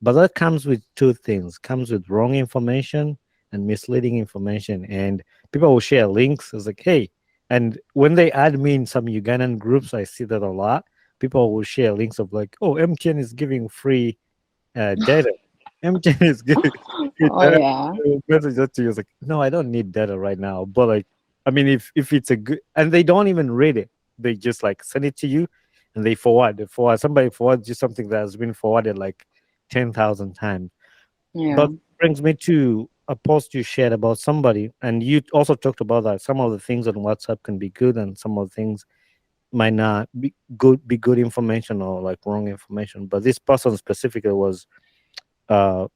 But that comes with two things. Comes with wrong information and misleading information. And people will share links. It's like, hey, and when they add me in some Ugandan groups, I see that a lot. People will share links of like, oh, MTN is giving free data. MTN is giving free Oh data. yeah, They will message that to you. It's like, no, I don't need data right now. But like, I mean, if it's a good, and they don't even read it, they just like send it to you, and they forward. Somebody forwards you something that has been forwarded like 10,000 times. yeah, But brings me to a post you shared about somebody, and you also talked about that some of the things on WhatsApp can be good, and some of the things might not be good information or like wrong information. But this person specifically was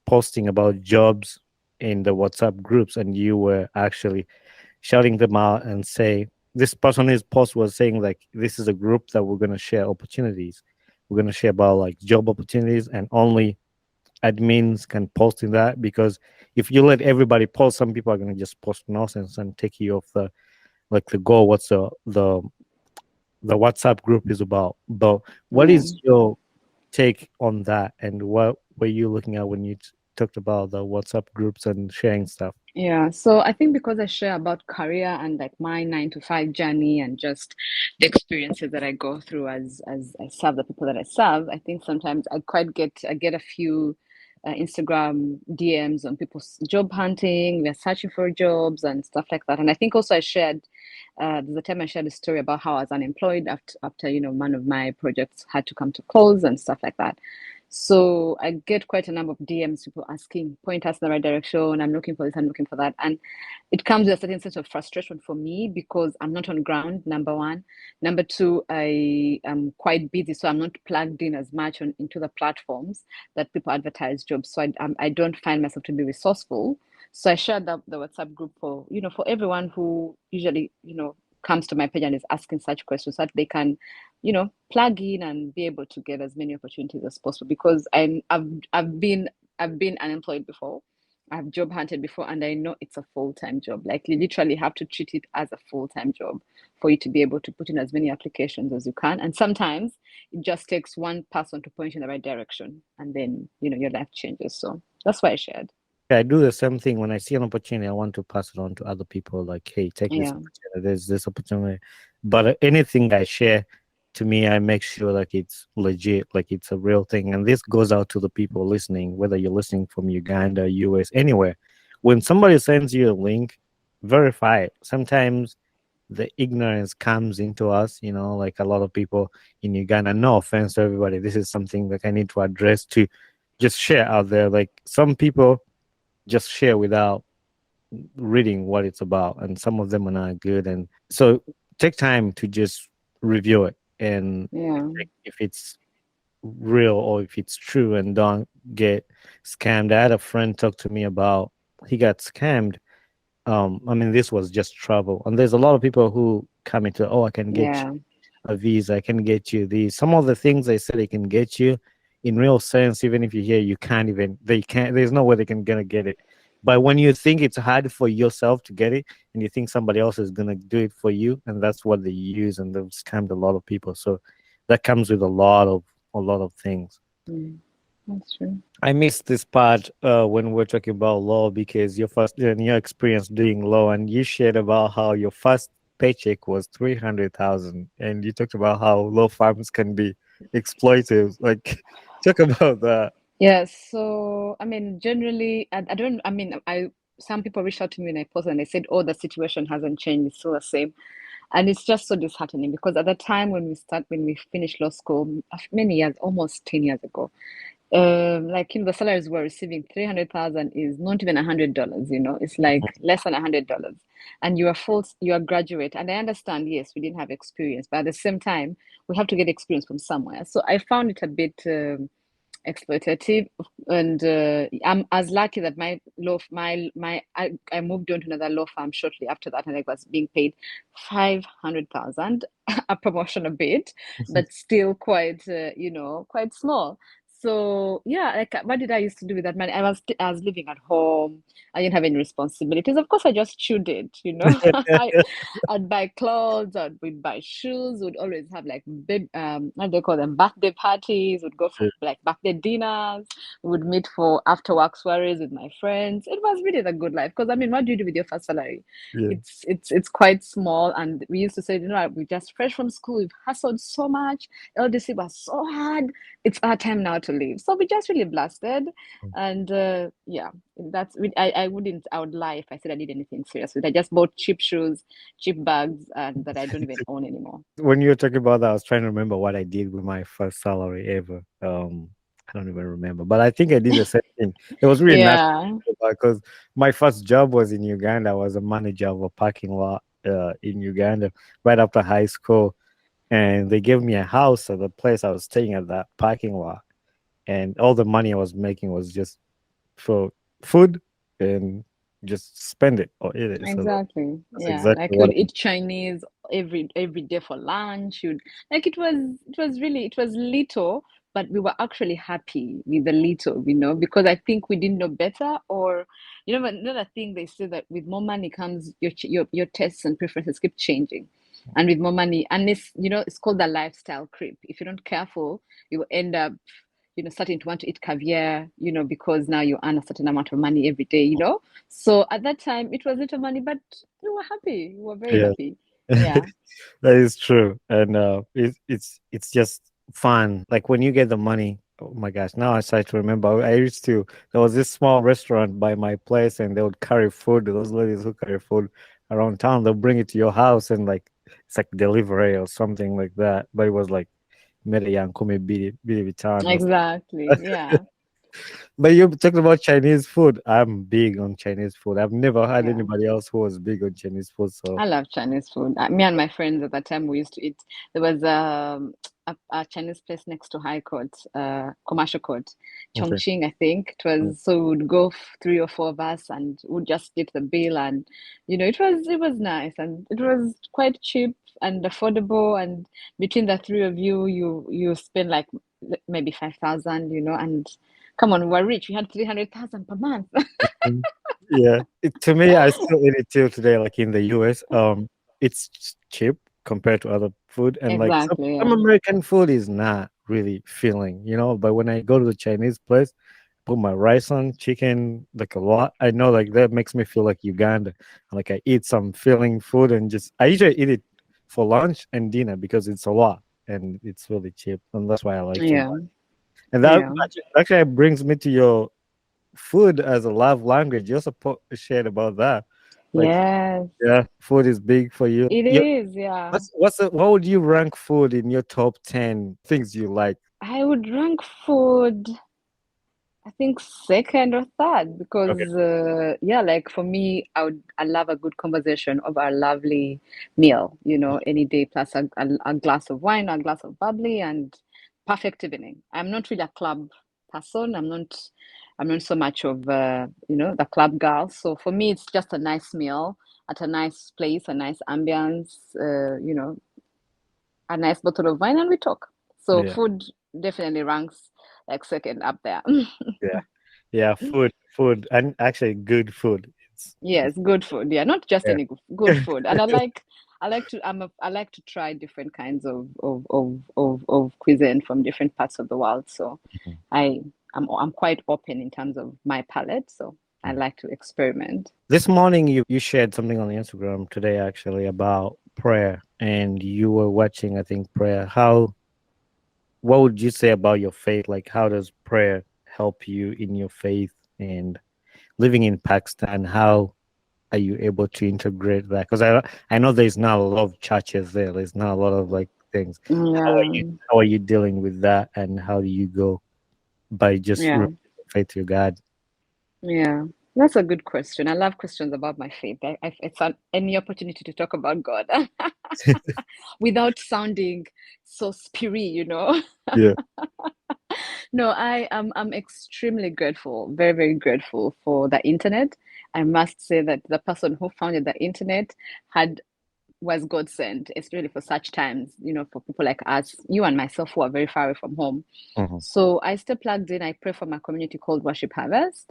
posting about jobs in the WhatsApp groups, and you were actually shouting them out and say this person his post was saying like this is a group that we're gonna share opportunities. We're gonna share about like job opportunities, and only admins can post in that because if you let everybody post, some people are gonna just post nonsense and take you off the goal. What's the WhatsApp group is about. But what yeah. is your take on that, and what were you looking at when you talked about the WhatsApp groups and sharing stuff? Yeah, so I think because I share about career and like my 9 to 5 journey and just the experiences that I go through as I serve the people that I serve, I think sometimes I get a few Instagram DMs on people's job hunting, we're searching for jobs and stuff like that. And I think also I shared there's a time I shared a story about how I was unemployed after one of my projects had to come to close and stuff like that. So I get quite a number of DMs, people asking, point us in the right direction. I'm looking for this, I'm looking for that. And it comes with a certain sense of frustration for me because I'm not on ground, number one. Number two, I am quite busy, so I'm not plugged in as much into the platforms that people advertise jobs. So I don't find myself to be resourceful. So I shared the WhatsApp group for everyone who usually, comes to my page and is asking such questions so that they can plug in and be able to get as many opportunities as possible because I've been unemployed before. I've job hunted before and I know it's a full-time job. Like you literally have to treat it as a full-time job for you to be able to put in as many applications as you can. And sometimes it just takes one person to point you in the right direction and then, your life changes. So that's why I shared. Yeah, I do the same thing when I see an opportunity. I want to pass it on to other people. Like, hey, take this Yeah. opportunity. There's this opportunity. But anything I share, to me, I make sure like it's legit, like it's a real thing. And this goes out to the people listening, whether you're listening from Uganda, US, anywhere. When somebody sends you a link, verify it. Sometimes the ignorance comes into us, like a lot of people in Uganda. No offense to everybody. This is something that I need to address to just share out there. Like some people just share without reading what it's about, and some of them are not good. And so take time to just review it and Yeah. check if it's real or if it's true, and don't get scammed. I had a friend talk to me about he got scammed. I mean, this was just travel, and there's a lot of people who come into, oh, I can get Yeah. a visa, I can get you these. Some of the things they said they can get you, in real sense, even if you hear you can't even, they can't. There's no way they can gonna get it. But when you think it's hard for yourself to get it, and you think somebody else is gonna do it for you, and that's what they use, and they've scammed a lot of people. So that comes with a lot of things. Mm, that's true. I missed this part when we're talking about law because your experience doing law, and you shared about how your first paycheck was 300,000, and you talked about how law firms can be exploitive. Like, talk about that. Yeah, so I mean, generally, I don't. I mean, I some people reached out to me and I posted and they said, "Oh, the situation hasn't changed; it's still the same." And it's just so disheartening because at the time when we finished law school, many years, almost 10 years ago, like the salaries we're receiving, 300,000 is not even $100, it's like less than $100. And you are graduate. And I understand, yes, we didn't have experience, but at the same time, we have to get experience from somewhere. So I found it a bit exploitative, and I'm as lucky that I moved on to another law firm shortly after that, and I was being paid 500,000, a promotion a bit, but still quite quite small. So yeah, like what did I used to do with that money? I was living at home. I didn't have any responsibilities. Of course, I just chewed it. I'd buy clothes, we'd buy shoes, would always have like big what do they call them, birthday parties, would go for like birthday dinners, would meet for after work soirees with my friends. It was really the good life. Because I mean, what do you do with your first salary? Yeah. It's quite small, and we used to say, we just fresh from school, we've hustled so much, LDC was so hard, it's our time now to leave. So we just really blasted. And yeah, I would lie if I said I did anything serious with it. I just bought cheap shoes, cheap bags, and that I don't even own anymore. When you were talking about that, I was trying to remember what I did with my first salary ever. I don't even remember, but I think I did the same thing. It was really not Yeah, because my first job was in Uganda. I was a manager of a parking lot in Uganda right after high school, and they gave me a house at the place I was staying at that parking lot, and all the money I was making was just for food and just spend it or eat it. So exactly. that's Yeah, exactly like what you'd I eat Chinese every day for lunch. You'd like it was little, but we were actually happy with the little, because I think we didn't know better, or but another thing they say that with more money comes your tastes and preferences keep changing, and with more money, and it's called the lifestyle creep. If you're not careful, you will end up starting to want to eat caviar, because now you earn a certain amount of money every day. So at that time, it was little money, but we were happy. We were very yeah. happy. Yeah, That is true, and it's just fun. Like when you get the money. Oh my gosh! Now I start to remember. I used to. There was this small restaurant by my place, and they would carry food. Those ladies who carry food around town, they'll bring it to your house, and like it's like delivery or something like that. But it was like Mede Yankumi Bidi Bitan or exactly. Yeah, But you talked about Chinese food. I'm big on Chinese food. I've never had yeah. anybody else who was big on Chinese food. So I love Chinese food. Me and my friends at that time, we used to eat. There was a Chinese place next to High Court, Commercial Court, okay, Chongqing, I think. It mm, was, so we would go three or four of us, and we'd just split the bill, and it was nice, and it was quite cheap and affordable. And between the three of you, you spend like maybe 5,000, and come on, we were rich. We had 300,000 per month. mm, yeah. To me, I still eat it till today. Like in the US, it's cheap compared to other food, and like Exactly. some Yeah. American food is not really filling, But when I go to the Chinese place, put my rice on chicken like a lot. I know like that makes me feel like Uganda. Like I eat some filling food and just I usually eat it for lunch and dinner because it's a lot and it's really cheap, and that's why I like to buy. Yeah. And that Yeah. actually brings me to your food as a love language. You also shared about that. Like, Yes, yeah, food is big for you. it Yeah, is. Yeah. what would you rank food in your top 10 things you like? I would rank food, I think second or third Okay. because yeah, like for me, I love a good conversation over a lovely meal, any day plus a glass of wine, a glass of bubbly, and perfect evening. I'm not really a club person. I'm not so much of the club girl. So for me, it's just a nice meal at a nice place, a nice ambience, a nice bottle of wine, and we talk. So Yeah, food definitely ranks like second up there. yeah, yeah. Food, and actually good food. Yes, good food. Yeah, not just Yeah. any good food. And I like to try different kinds of cuisine from different parts of the world. So Mhm, I I'm quite open in terms of my palate. So I mhm. like to experiment. This morning, you shared something on Instagram today, actually, about prayer, and you were watching, I think, prayer. What would you say about your faith? Like, how does prayer help you in your faith and living in Pakistan? How are you able to integrate that? Because I know there's not a lot of churches there. There's not a lot of like things. Yeah, How are you dealing with that, and how do you go by just yeah, faith to God? yeah. That's a good question. I love questions about my faith. It's any opportunity to talk about God without sounding so spirit. Yeah. No, I'm extremely grateful, very, very grateful for the internet. I must say that the person who founded the internet had was God sent, especially for such times, for people like us, you and myself who are very far away from home. Mhm. So I stay plugged in. I pray for my community called Worship Harvest.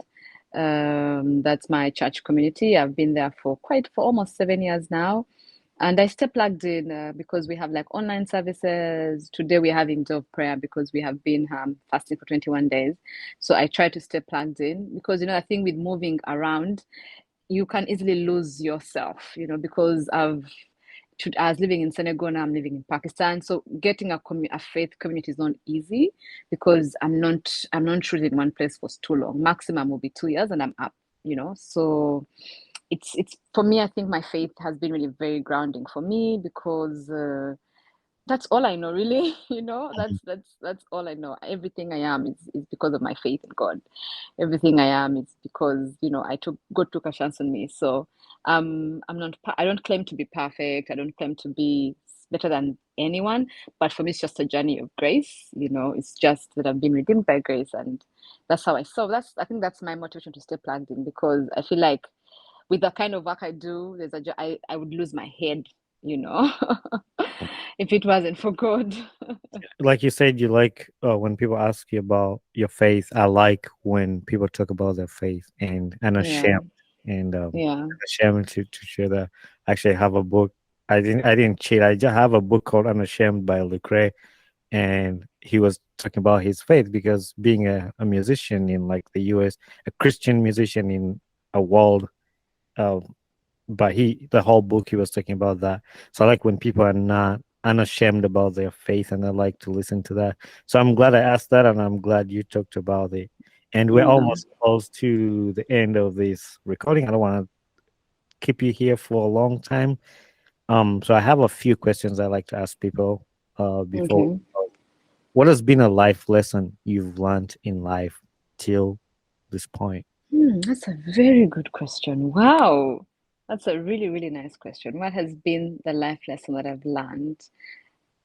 That's my church community. I've been there for almost 7 years now. And I stay plugged in because we have like online services. Today we're having day of prayer because we have been fasting for 21 days. So I try to stay plugged in because, I think with moving around, you can easily lose yourself, because I was living in Senegal, now I'm living in Pakistan. So getting a faith community is not easy because I'm not rooted in one place for too long. Maximum will be 2 years and I'm up. So it's for me, I think my faith has been really very grounding for me because that's all I know really. That's all I know. Everything I am is because of my faith in God. Everything I am is because I took God took a chance on me. So I don't claim to be perfect. I don't claim to be better than anyone, but for me it's just a journey of grace. It's just that I've been redeemed by grace, and that's how I think that's my motivation to stay plugged in, because I feel like with the kind of work I do, I would lose my head, you know, if it wasn't for God. Like you said, you like when people ask you about your faith. I like when people talk about their faith, and Yeah, unashamed and yeah. unashamed to share that. Actually, I have a book. I didn't cheat. I just have a book called Unashamed by Lecrae, and he was talking about his faith because being a musician in like the US, a Christian musician in a world, uh, but the whole book he was talking about that. So I like when people are not unashamed about their faith, and I like to listen to that. So I'm glad I asked that, and I'm glad you talked about it. And we're Yeah. almost close to the end of this recording. I don't want to keep you here for a long time. So I have a few questions I like to ask people before. Okay. What has been a life lesson you've learned in life till this point? That's a very good question. Wow. That's a really, really nice question. What has been the life lesson that I've learned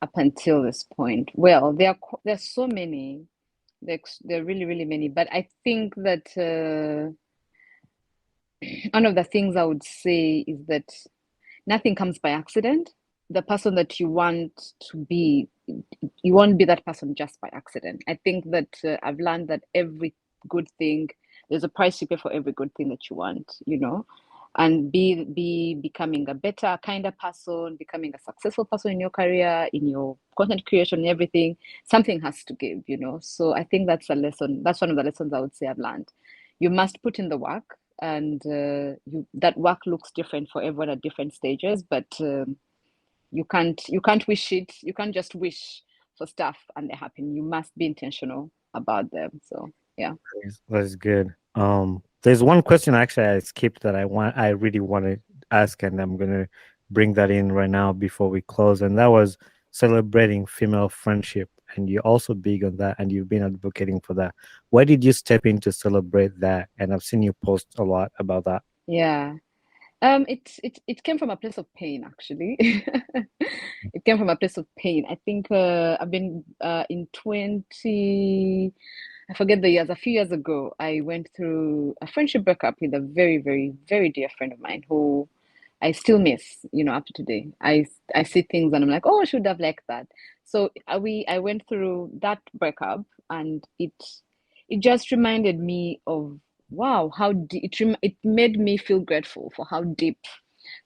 up until this point? Well, there's so many. There are really, really many. But I think that one of the things I would say is that nothing comes by accident. The person that you want to be, you won't be that person just by accident. I think that I've learned that every good thing, there's a price you pay for every good thing that you want. And be becoming a better, kinder person, becoming a successful person in your career, in your content creation, and everything. Something has to give. So I think that's a lesson. That's one of the lessons I would say I've learned. You must put in the work, and that work looks different for everyone at different stages, but you can't wish it. You can't just wish for stuff and they happen. You must be intentional about them. So yeah. That's good. There's one question actually I skipped that I really want to ask, and I'm gonna bring that in right now before we close, and that was celebrating female friendship. And you're also big on that, and you've been advocating for that. Why did you step in to celebrate that? And I've seen you post a lot about that. Yeah. It came from a place of pain, actually. It came from a place of pain. I think I've been in 20, I forget the years, a few years ago, I went through a friendship breakup with a very, very, very dear friend of mine who I still miss, up to today. I see things and I'm like, oh, I should have liked that. So I went through that breakup, and it just reminded me of, wow, how deep it made me feel grateful for how deep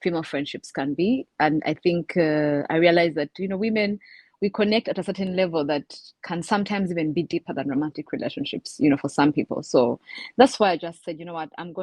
female friendships can be. And I think I realized that women, we connect at a certain level that can sometimes even be deeper than romantic relationships, for some people. So that's why I just said, you know what, I'm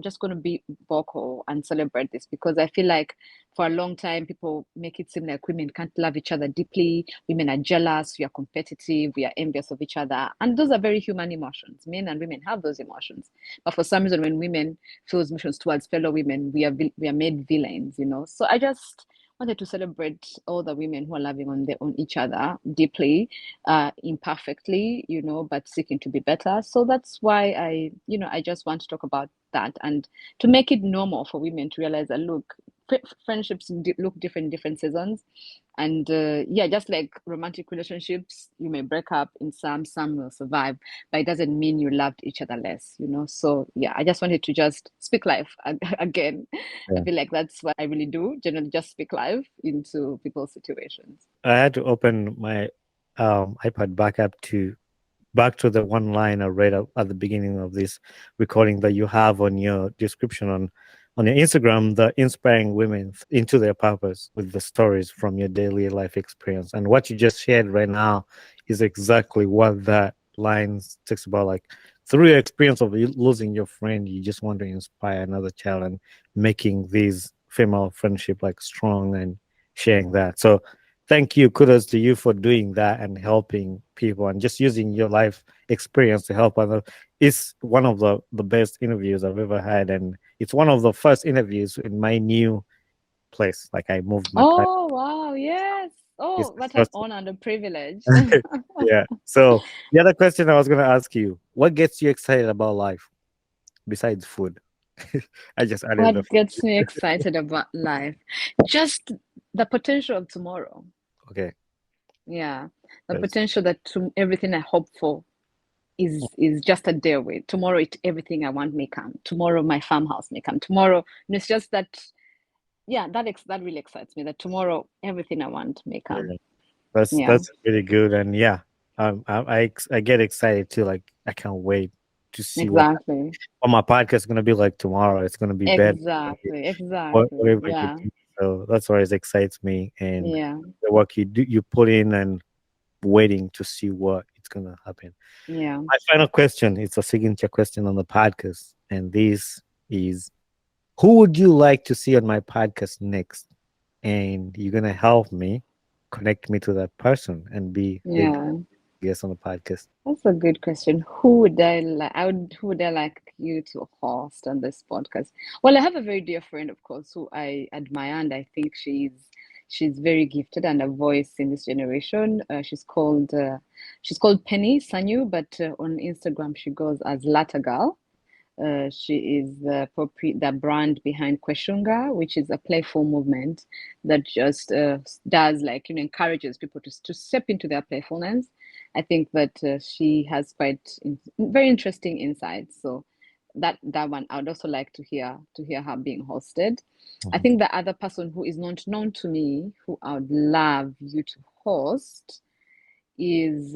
just gonna be vocal and celebrate this, because I feel like for a long time people make it seem like women can't love each other deeply, women are jealous, we are competitive, we are envious of each other, and those are very human emotions. Men and women have those emotions, but for some reason when women feel emotions towards fellow women, we are made villains, so I just wanted to celebrate all the women who are loving on each other deeply, imperfectly, but seeking to be better. So that's why I just want to talk about that, and to make it normal for women to realize that, look, friendships look different in different seasons, and yeah, just like romantic relationships, you may break up in some will survive, but it doesn't mean you loved each other less. So yeah, I just wanted to just speak life again. I Yeah. feel like that's what I really do, generally just speak life into people's situations. I had to open my iPad back to the one line I read at the beginning of this recording that you have on your description on your Instagram, the inspiring women into their purpose with the stories from your daily life experience. And what you just shared right now is exactly what that line talks about. Like through your experience of losing your friend, you just want to inspire another child and making these female friendship like strong and sharing that. So thank you. Kudos to you for doing that and helping people and just using your life experience to help others. It's one of the best interviews I've ever had. And it's one of the first interviews in my new place. Like I moved my part. Oh, wow, yes. It's Oh, the what an first. honor and a privilege. Yeah. So the other question I was going to ask you, what gets you excited about life besides food? I just added the What food. gets me excited about life? Just the potential of tomorrow. Okay. Yeah, the That's potential that everything I hope for is just a day away. Tomorrow, everything I want may come. Tomorrow, my farmhouse may come. Tomorrow, and it's just that. Yeah, that really excites me. That tomorrow, everything I want may come. yeah. Yeah, That's really good. And yeah, I get excited too. Like I can't wait to see exactly, what my podcast is gonna be like tomorrow. It's gonna be better. exactly, exactly. Whatever you Yeah, do. So that's what excites me, and yeah, the work you do, you put in, and waiting to see what it's gonna happen. yeah. My final question, it's a signature question on the podcast, and this is: who would you like to see on my podcast next? And you're gonna help me connect me to that person and be a Yeah, guest on the podcast. that's a good question. Who would I like? Who would I like you to host on this podcast? Well, I have a very dear friend, of course, who I admire, and I think she's very gifted and a voice in this generation. She's called Penny Sanyu, but on Instagram she goes as Latta Girl. She is the brand behind Kweshunga, which is a playful movement that just does, like, encourages people to step into their playfulness. I think that she has very interesting insights. So that one I would also like to hear her being hosted. I Mhm. think the other person who is not known to me, who I would love you to host, is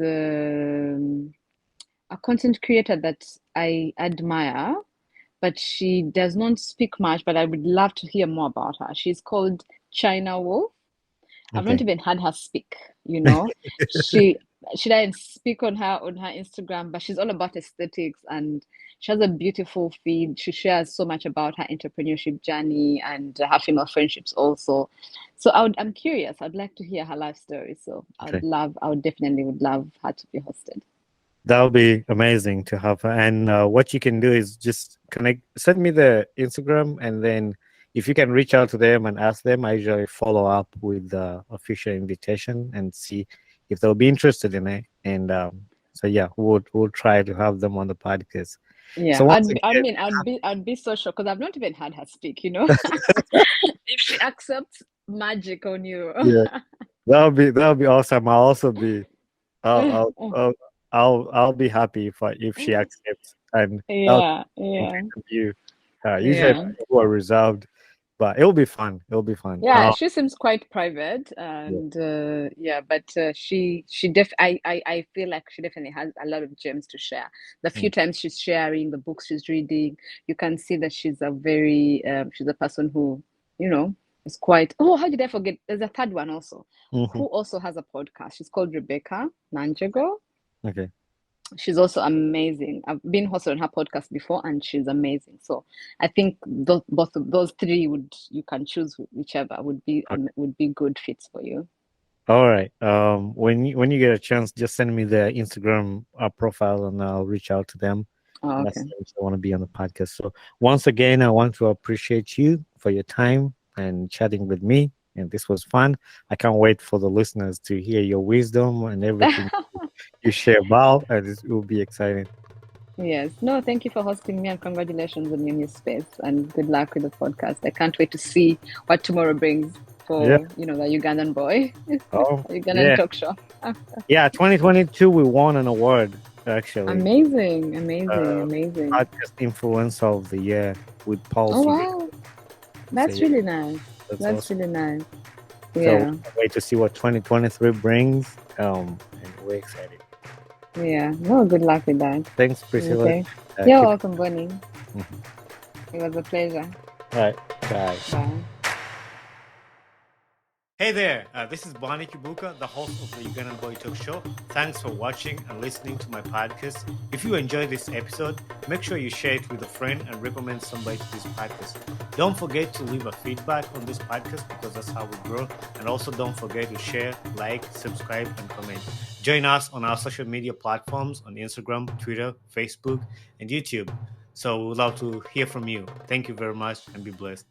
a content creator that I admire, but she does not speak much. But I would love to hear more about her. She's called China Wolf. I've not Okay. even had her speak. She she doesn't speak on her Instagram, but she's all about aesthetics, and she has a beautiful feed. She shares so much about her entrepreneurship journey and her female friendships also. So I'm curious. I'd like to hear her life story. So Okay. I would definitely would love her to be hosted. That would be amazing to have her. And what you can do is just send me the Instagram, and then if you can reach out to them and ask them, I usually follow up with the official invitation and see if they'll be interested in it. And so yeah, we'll try to have them on the podcast. Yeah, So once I again, mean, I'd be so shocked because I've not even had her speak. If she accepts magic on you. yeah, that'll be awesome. I'll also be I'll I'll I'll I'll be happy if she accepts, and that'll Yeah, be yeah, an interview. Usually yeah. people are reserved, but it'll be fun. It'll be fun. Yeah, she seems quite private, Yeah. and yeah, but I feel like she definitely has a lot of gems to share. The few Mm. times she's sharing the books she's reading, you can see that she's a person who, you know, It's quite. Oh, how did I forget? There's a third one also, Hmm. who also has a podcast. She's called Rebecca Nanjego. Okay. She's also amazing. I've been hosted on her podcast before, and she's amazing. So I think both of those three would you can choose whichever would be good fits for you. All right. When you get a chance, just send me their Instagram profile, and I'll reach out to them Oh, and ask okay. them if they want to be on the podcast. So once again, I want to appreciate you for your time and chatting with me. And this was fun. I can't wait for the listeners to hear your wisdom and everything you share about, and it will be exciting. Yes. No, thank you for hosting me and congratulations on your new space and good luck with the podcast. I can't wait to see what tomorrow brings Yeah. for, the Ugandan boy, Oh, Ugandan yeah. talk show. Yeah. 2022, we won an award actually. Amazing, amazing, Uh, amazing. Podcast Influencer of the Year with Paul Oh, Figueroa. wow. So That's yeah, really nice. that's That's awesome. really nice. So we Yeah. can't wait to see what 2023 brings. And we're excited. Yeah. No, good luck with that. Thanks, Priscilla. Okay. You're Keep. welcome, Bonnie. Mhm. It was a pleasure. All right. Bye. Bye. Hey there, this is Bonnie Kibuka, the host of the Ugandan Boy Talk Show. Thanks for watching and listening to my podcast. If you enjoyed this episode, make sure you share it with a friend and recommend somebody to this podcast. Don't forget to leave a feedback on this podcast because that's how we grow. And also don't forget to share, like, subscribe, and comment. Join us on our social media platforms on Instagram, Twitter, Facebook, and YouTube. So we would love to hear from you. Thank you very much and be blessed.